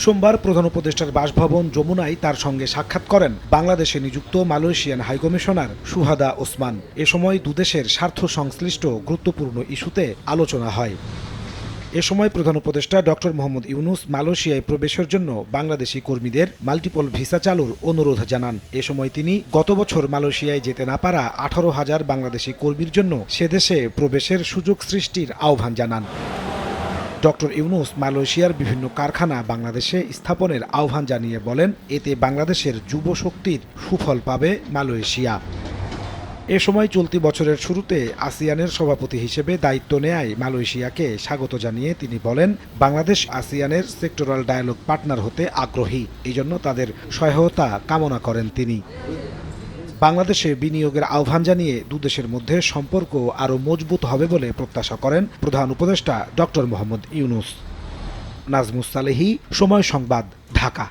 সোমবার প্রধান উপদেষ্টার বাসভবন যমুনায় তার সঙ্গে সাক্ষাৎ করেন বাংলাদেশে নিযুক্ত মালয়েশিয়ান হাইকমিশনার সুহাদা ওসমান। এ সময় দুদেশের স্বার্থ সংশ্লিষ্ট গুরুত্বপূর্ণ ইস্যুতে আলোচনা হয়। এ সময় প্রধান উপদেষ্টা ডক্টর মোহাম্মদ ইউনূস মালয়েশিয়ায় প্রবেশের জন্য বাংলাদেশি কর্মীদের মাল্টিপল ভিসা চালুর অনুরোধ জানান। এ সময় তিনি গত বছর মালয়েশিয়ায় যেতে না পারা 18,000 বাংলাদেশি কর্মীর জন্য সে দেশে প্রবেশের সুযোগ সৃষ্টির আহ্বান জানান। ডক্টর ইউনূস মালয়েশিয়ার বিভিন্ন কারখানা বাংলাদেশে স্থাপনের আহ্বান জানিয়ে বলেন, এতে বাংলাদেশের যুব শক্তির সুফল পাবে মালয়েশিয়া। এ সময় চলতি বছরের শুরুতে আসিয়ানের সভাপতি হিসেবে দায়িত্ব নেয়ায় মালয়েশিয়াকে স্বাগত জানিয়ে তিনি বলেন, বাংলাদেশ আসিয়ানের সেক্টরাল ডায়ালগ পার্টনার হতে আগ্রহী, এই জন্য তাদের সহায়তা কামনা করেন তিনি। বাংলাদেশে বিনিয়োগের আহ্বান জানিয়ে দুদেশের মধ্যে সম্পর্ক আরও মজবুত হবে বলে প্রত্যাশা করেন প্রধান উপদেষ্টা ডক্টর মোহাম্মদ ইউনূস। নাজমুস সালেহী, সময় সংবাদ, ঢাকা।